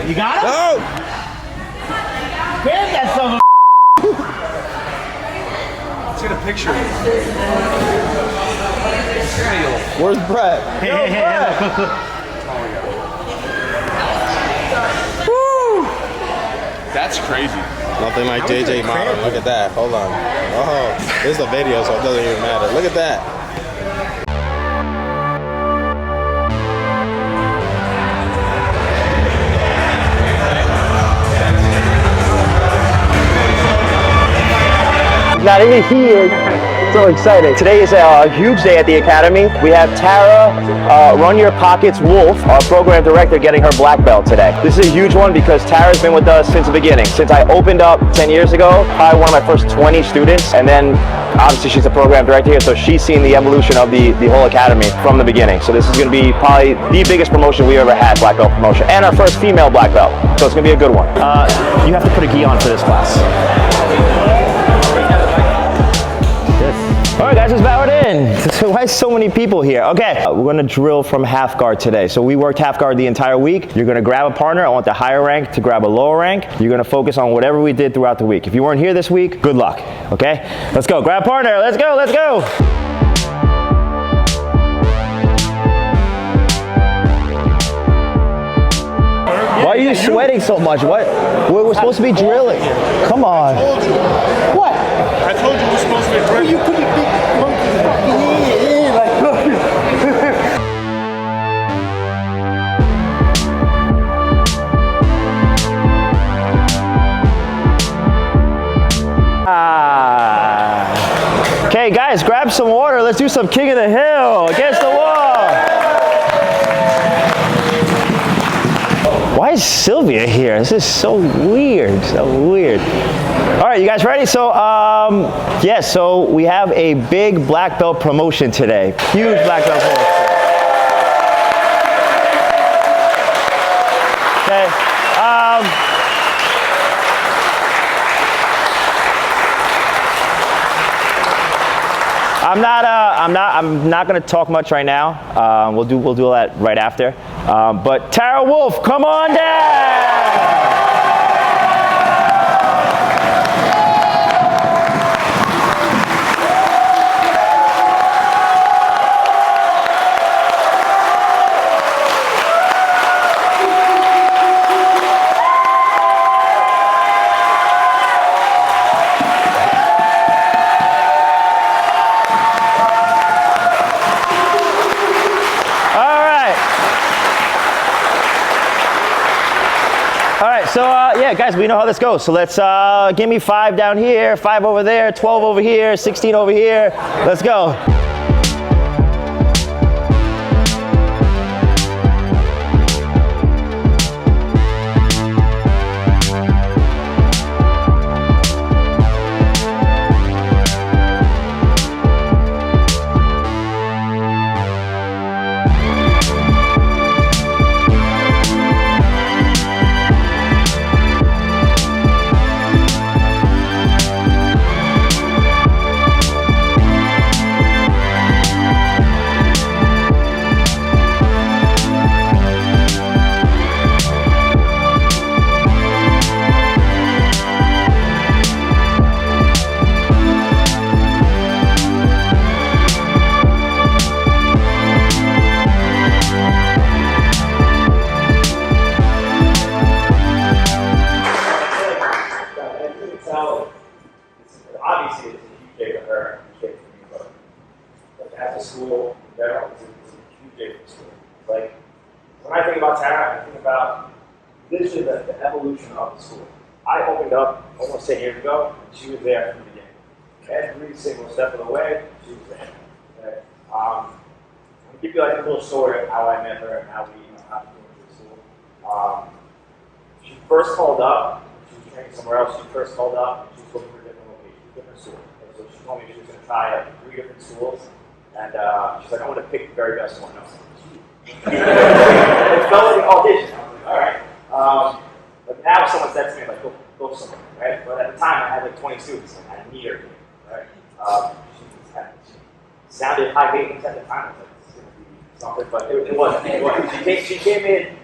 You got him? No! Grab that son of a. Let's get a picture. Where's Brett? Hey, Yo, hey, Brett. Woo! That's crazy. Nothing like JJ Modern. Look at that. Hold on. Oh, this is a video, so it doesn't even matter. Look at that. Not even here. So excited. Today is a huge day at the Academy. We have Tara, Run Your Pockets Wolf, our program director, getting her black belt today. This is a huge one because Tara's been with us since the beginning. Since I opened up 10 years ago, probably one of my first 20 students. And then obviously she's a program director here, so she's seen the evolution of the whole Academy from the beginning. So this is gonna be probably the biggest promotion we ever had, black belt promotion. And our first female black belt. So it's gonna be a good one. You have to put a gi on for this class. All right, guys, let's bow it in. Why so many people here? Okay, we're gonna drill from half guard today. So we worked half guard the entire week. You're gonna grab a partner. I want the higher rank to grab a lower rank. You're gonna focus on whatever we did throughout the week. If you weren't here this week, good luck, okay? Let's go, grab a partner, let's go, let's go. Why are you sweating so much? What? We're supposed to be drilling. Come on. What? I told you we're supposed to be drilling. You put your big monkey fucking in like. Okay, guys, grab some water. Let's do some King of the Hill against the wall. Why is Sylvia here? This is so weird, so weird. All right, you guys ready? So, yeah, so we have a big black belt promotion today. Huge black belt promotion. Okay. I'm not going to talk much right now. We'll do that right after. But Tara Wolf, come on down. So yeah, guys, we know how this goes. So let's give me 5 down here, 5 over there, 12 over here, 16 over here. Let's go. Obviously, it's a huge day for her, a huge day for me, but after school, it's a huge day for school. Like, when I think about Tara, I think about literally the evolution of the school. I opened up almost 10 years ago, and she was there from the beginning. Every single step of the way, she was there. Okay? I'll give you like a little story of how I met her and how we how we went to school. She first called up, she was training somewhere else, she first called up, she was looking for a different location, different school. And so she told me she was going to try 3 different schools, and she's like, I want to pick the very best one. I was like, it felt like an audition. I was like, all right. But now someone said to me, like, go somewhere, right? But at the time, I had like 20 students, and I need her here, right? She sounded high maintenance at the time. I was like, this is going to be something, but it wasn't. She came in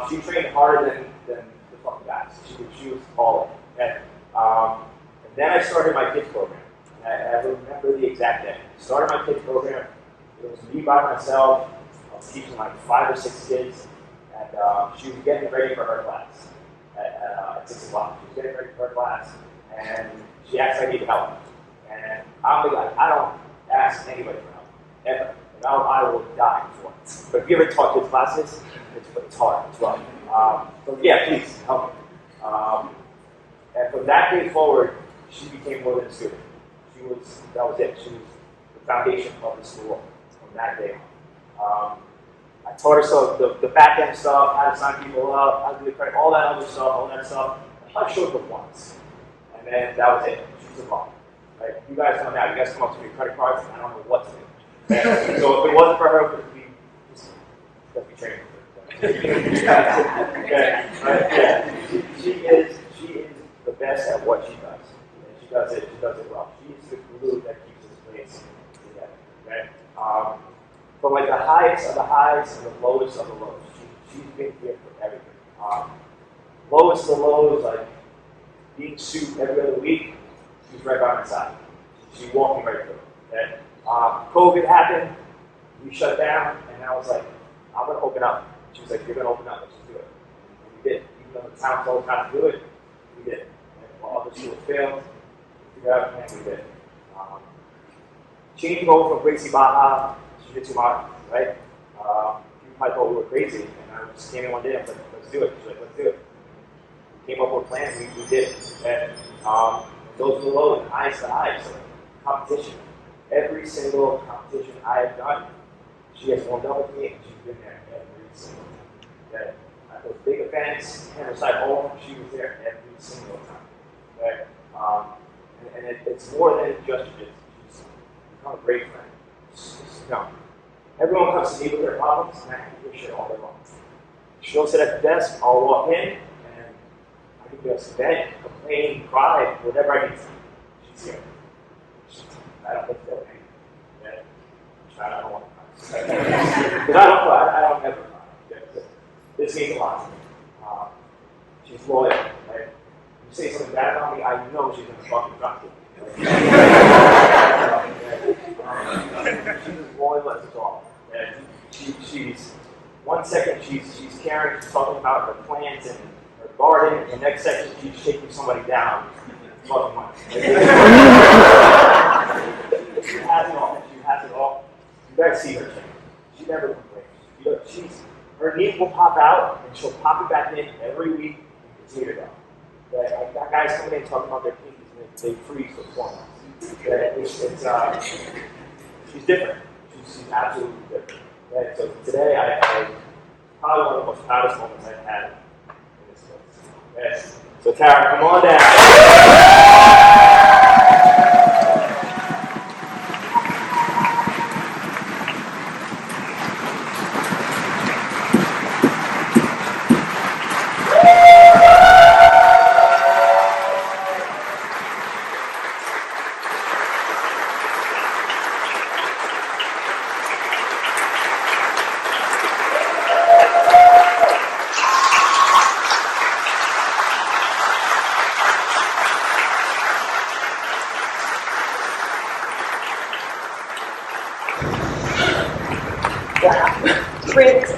She trained harder than the fucking guys. She was all in. Okay? And then I started my kids program. And I remember the exact day. I started my kids program. It was me by myself. I was teaching like 5 or 6 kids. And she was getting ready for her class at 6 o'clock. She was getting ready for her class. And she asked if I needed help. And I'm like, I don't ask anybody for help, ever. And I will die for it. But if you ever taught kids classes, it's hard as well. So yeah, please help me. And from that day forward, she became more than a student. That was it. She was the foundation of the school from that day on. I taught her the back end stuff, how to sign people up, how to do the credit, all that other stuff, all that stuff. I showed her once. And then that was it. She was involved. Right? You guys know now. You guys come up to me with credit cards, and I don't know what to do. Okay? So if it wasn't for her, it would be just let me train her. Okay? Right? Yeah. She is the best at what she does. And she does it well. She's the glue that keeps this place together. Okay? From like the highest of the highs and the lowest of the lows. She's been here for everything. Lowest of the lows, like being sued every other week, she's right by my side. She walked me right through it. Okay? COVID happened, we shut down, and I was like, I'm going to open up. She was like, you're going to open up, let's just do it. And we did. Even though the town told us not to do it, we did. And while other schools failed, we figured out and we did. Changing over from Gracie Baja to Jiu Jitsu Modern, right? People probably thought we were crazy, and I just came in one day and I was like, let's do it. She's like, let's do it. We came up with a plan, we did it. And those were the lows and highs to highs. So competition. Every single competition I have done, she has warmed up with me, and she's been there every single time. Okay? At those big events, Hammerside Home, she was there every single time. Okay? And it's more than just jiu-jitsu. She's become a great friend. You know, everyone comes to me with their problems, and I can give shit all day long. She'll sit at the desk, I'll walk in, and I can just vent, complain, cry, whatever I need to. She's here. I don't think they'll hang. Okay? I don't want to cry. Because I don't ever cry. Okay? This means a lot to me. She's loyal. Right? You say something bad about me, I know she's going to fucking drop it. She's as loyal as a dog. And she's 1 second she's caring, she's talking about her plants and her garden, and the next second she's shaking somebody down. Fucking money. She has it all. She has it all. You guys see her change. She never complains. You know, her knee will pop out, and she'll pop it back in every week and continue to go. Like, that guy's coming in talking about their pinkies, and they freeze for 4 months. She's different. She's absolutely different. Right? So today, I probably one of the most proudest moments I've had in this place. Yes. So Tara, come on down.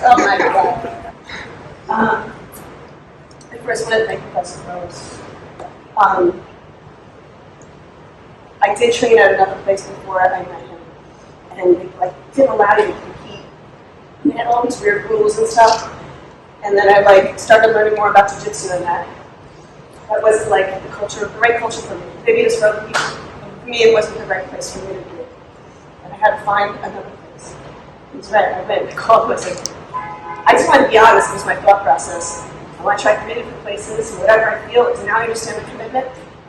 Oh my God. I first want to thank Professor Rose. I did train at another place before I met him, and they didn't allow you to compete. We had all these weird rules and stuff, and then I started learning more about jiu-jitsu and that. That wasn't the right culture for me. Maybe it was for other people. For me, it wasn't the right place for me to do it, and I had to find another place. I went. I called. I just want to be honest. It was my thought process. I want to try 3 different places, and whatever I feel is now I understand the commitment.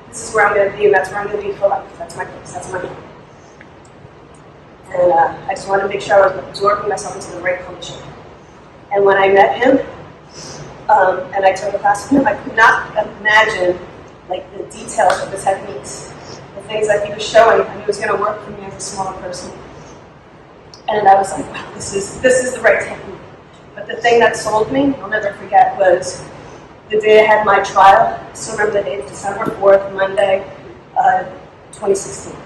This is where I'm going to be, and that's where I'm going to be for life. That's my place. That's my home. And I just wanted to make sure I was absorbing myself into the right culture. And when I met him, and I took a class with him, I could not imagine the details of the techniques, the things that he was showing. I knew it was going to work for me as a smaller person. And I was like, wow, this is the right technique. But the thing that sold me, I'll never forget, was the day I had my trial. I still remember the date, December 4th, Monday, 2016.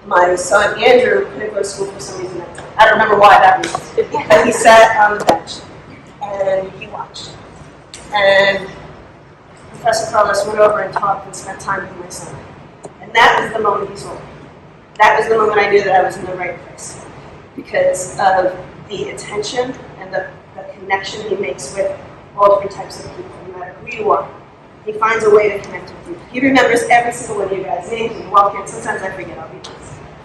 My son Andrew couldn't go to school for some reason. I don't remember why that was. But he sat on the bench and he watched. And Professor Carlos went over and talked and spent time with my son. And that was the moment he sold me. That was the moment I knew that I was in the right place. Because of the attention and the connection he makes with all different types of people, no matter who you are. He finds a way to connect with you. He remembers every single one of you guys' names when you walk in. Sometimes I forget, I'll be honest.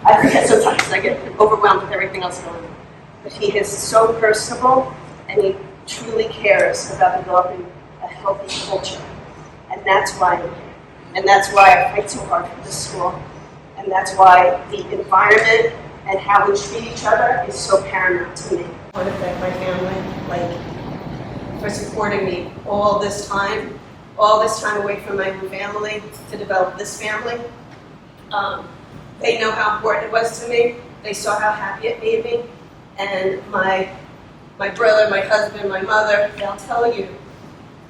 I forget sometimes. I get overwhelmed with everything else going on. But he is so personable, and he truly cares about developing a healthy culture. And that's why I'm here. And that's why I fight so hard for this school. And that's why the environment and how we treat each other is so paramount to me. I want to thank my family, for supporting me all this time away from my own family to develop this family. They know how important it was to me. They saw how happy it made me. And my brother, my husband, my mother, they'll tell you,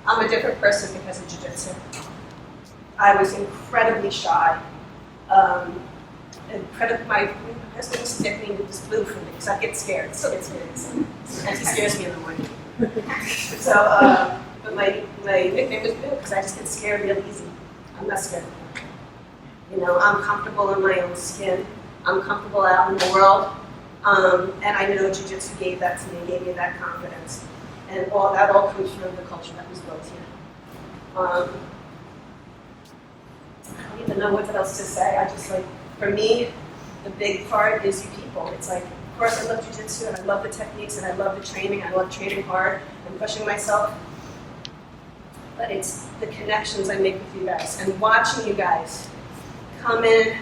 I'm a different person because of jiu-jitsu. I was incredibly shy. My husband's nickname was Blue for me because I get scared. So get scared. And he scares me in the morning. So, but my nickname was Blue because I just get scared real easy. I'm not scared. You know, I'm comfortable in my own skin. I'm comfortable out in the world. And I know jiu-jitsu gave that to me, gave me that confidence. And that all comes from the culture that was built here. I don't even know what else to say. I just for me, the big part is you people. It's of course I love jiu-jitsu and I love the techniques and I love the training. I love training hard and pushing myself. But it's the connections I make with you guys and watching you guys come in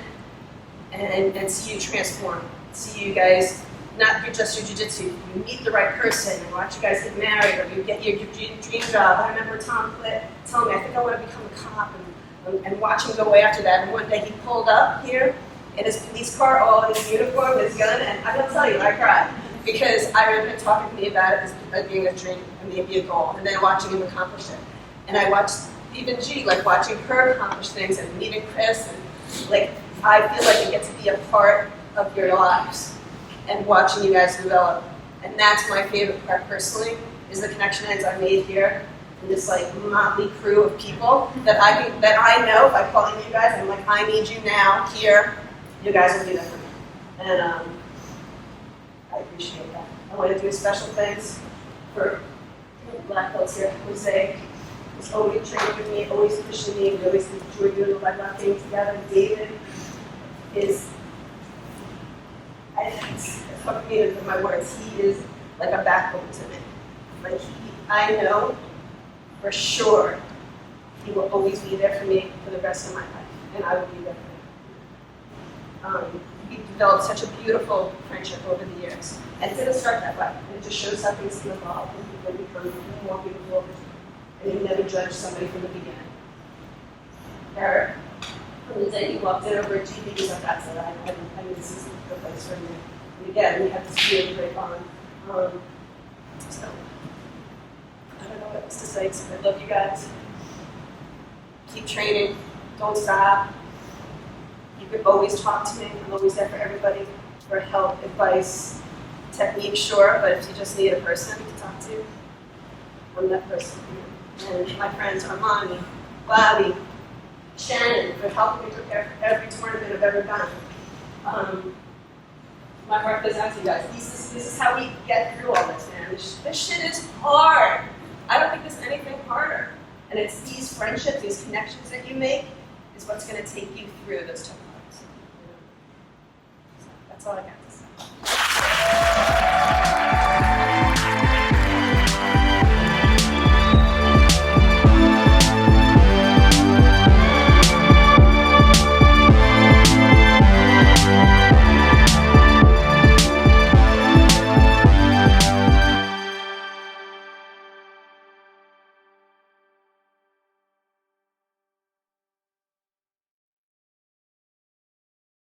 and see you transform. See you guys, not just your jiu-jitsu, you meet the right person and watch you guys get married or you get your dream job. I remember Tom Clitt telling me, I think I want to become a cop and watch him go away after that. And one day he pulled up here in his police car, all in his uniform, his gun, and I gotta tell you, I cried. Because I remember him talking to me about it as being a dream and being a goal, and then watching him accomplish it. And I watched even G, watching her accomplish things and meeting Chris, and I feel like I get to be a part of your lives and watching you guys develop. And that's my favorite part personally, is the connections I made here in this motley crew of people that I know by calling you guys, I'm I need you now, here, you guys will do that for me. And I appreciate that. I want to do special thanks for black belts here. Jose was always training with me, always pushing me, we always enjoy doing the black belt thing together. David is, it's hard for me to put my words, he is like a backbone to me. I know for sure he will always be there for me for the rest of my life, and I will be there for him. We developed such a beautiful friendship over the years, and it didn't start that way. It just shows how things can evolve and people become more beautiful, and you never judge somebody from the beginning. Eric, from the day he walked in over at GB, he was like, that's it, I mean, this is the place for me. And again, we have this really great bond. So, I don't know what else to say, except I love you guys. Keep training, don't stop. You can always talk to me. I'm always there for everybody, for help, advice, technique, sure, but if you just need a person to talk to, I'm that person. And my friends Armani, Bobby, Shannon, for helping me prepare for every tournament I've ever done. My heart goes out to you guys. This is how we get through all this, man. This shit is hard. I don't think there's anything harder. And it's these friendships, these connections that you make is what's going to take you through those tough times. So that's all I got to say.